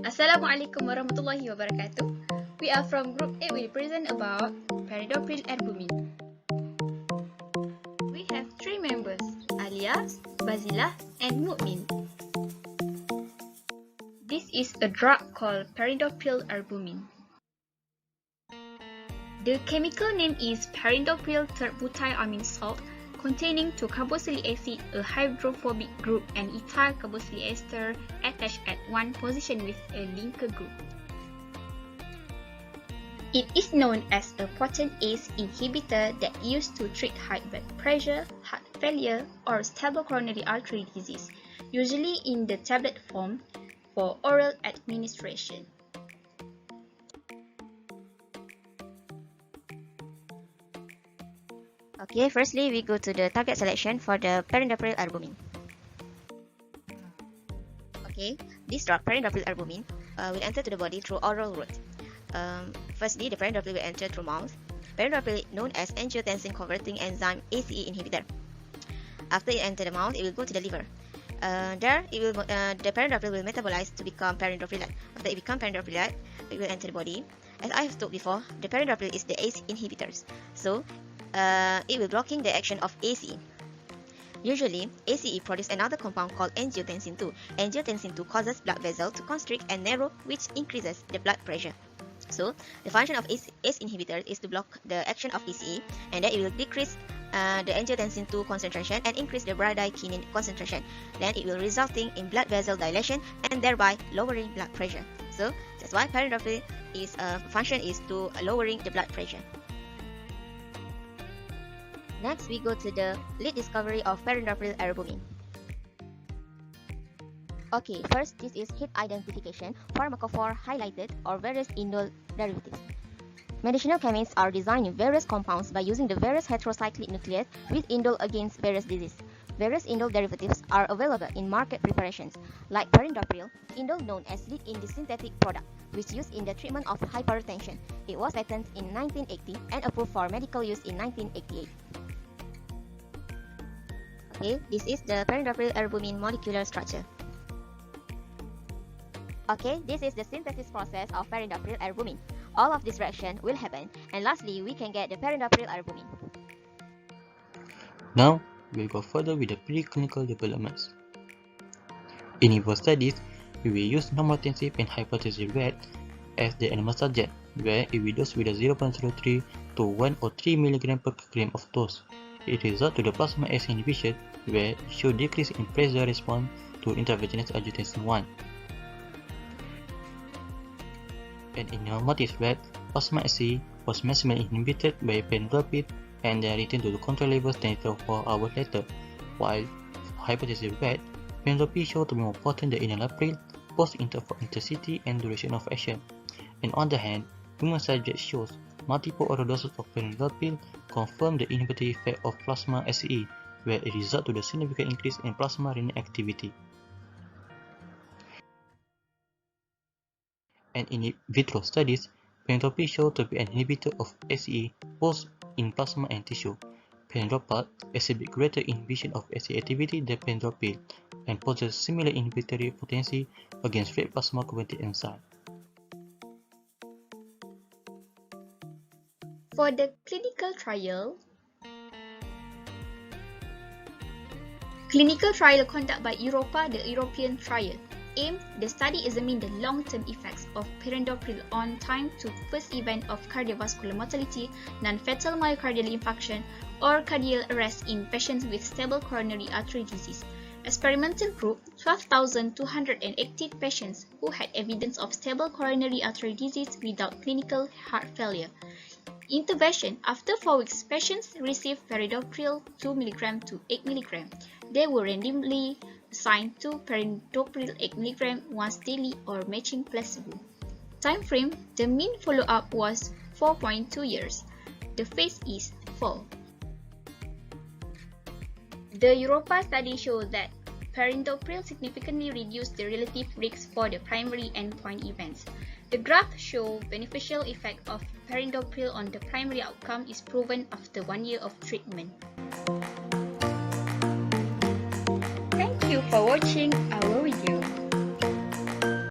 Assalamualaikum warahmatullahi wabarakatuh. We are from Group 8. We present about Perindopril Erbumine. We have 3 members, Alias, Bazilah, and Mu'min. This is a drug called Perindopril Erbumine. The chemical name is Perindopril butyramine salt, containing 2-carboxylic acid, a hydrophobic group, and ethyl carboxylic ester attached at one position with a linker group. It is known as a potent ACE inhibitor that used to treat high blood pressure, heart failure, or stable coronary artery disease, usually in the tablet form for oral administration. Okay, firstly, we go to the target selection for the Perindopril Erbumine. Okay, this drug, Perindopril Erbumine, will enter to the body through oral route. Firstly, the Perindopril will enter through mouth. Perindopril, known as angiotensin-converting enzyme ACE inhibitor. After it enters the mouth, it will go to the liver. The Perindopril will metabolize to become perindoprolate. After it becomes perindoprolate, it will enter the body. As I have told before, the Perindopril is the ACE inhibitors. So, it will blocking the action of ACE. Usually, ACE produces another compound called angiotensin 2. Angiotensin 2 causes blood vessels to constrict and narrow, which increases the blood pressure. So, the function of ACE inhibitor is to block the action of ACE, and then it will decrease the angiotensin 2 concentration and increase the bradykinin concentration. Then it will resulting in blood vessel dilation and thereby lowering blood pressure. So, that's why Perindopril is function is to lowering the blood pressure. Next, we go to the lead discovery of Perindopril Erbumine. Okay, first, this is hit identification, pharmacophore highlighted, or various indole derivatives. Medicinal chemists are designing various compounds by using the various heterocyclic nucleases with indole against various diseases. Various indole derivatives are available in market preparations, like Perindopril, indole known as lead in the synthetic product, which is used in the treatment of hypertension. It was patented in 1980 and approved for medical use in 1988. Okay, this is the Perindopril Erbumine molecular structure. Okay, this is the synthesis process of Perindopril Erbumine. All of this reaction will happen, and lastly, we can get the Perindopril Erbumine. Now, we'll go further with the preclinical developments. In vivo studies, we will use non-hypertensive and hypertensive rat as the animal subject, where it will dose with a 0.03 to 1 or 3 mg per gram of dose. It results to the plasma ACE inhibition, where it shows decrease in pressure response to intravenous angiotensin 1. And in normative rat, plasma ACE was maximally inhibited by Perindopril and then returned to the control levels 24 hours later, while for hypertensive rat, Perindopril showed to be more potent than enalapril, both in terms of intensity and duration of action. And on the other hand, human subjects shows multiple oral doses of Perindopril confirm the inhibitory effect of plasma ACE, where it results to the significant increase in plasma renal activity. And in vitro studies, Perindopril showed to be an inhibitor of ACE both in plasma and tissue. Perindopril exhibits greater inhibition of ACE activity than Perindopril and possesses similar inhibitory potency against red plasma converting enzyme. For the clinical trial conducted by Europa, the European trial, the study examined the long-term effects of Perindopril on time to first event of cardiovascular mortality, non-fatal myocardial infarction, or cardiac arrest in patients with stable coronary artery disease. Experimental group 12,280 patients who had evidence of stable coronary artery disease without clinical heart failure. Intervention: after 4 weeks, patients received Perindopril 2 mg to 8 mg. They were randomly assigned to Perindopril 8 mg once daily or matching placebo. Time frame: the mean follow-up was 4.2 years. The phase is 4. The Europa study showed that Perindopril significantly reduced the relative risk for the primary endpoint events. The graph shows beneficial effect of Perindopril on the primary outcome is proven after 1 year of treatment. Thank you for watching our video.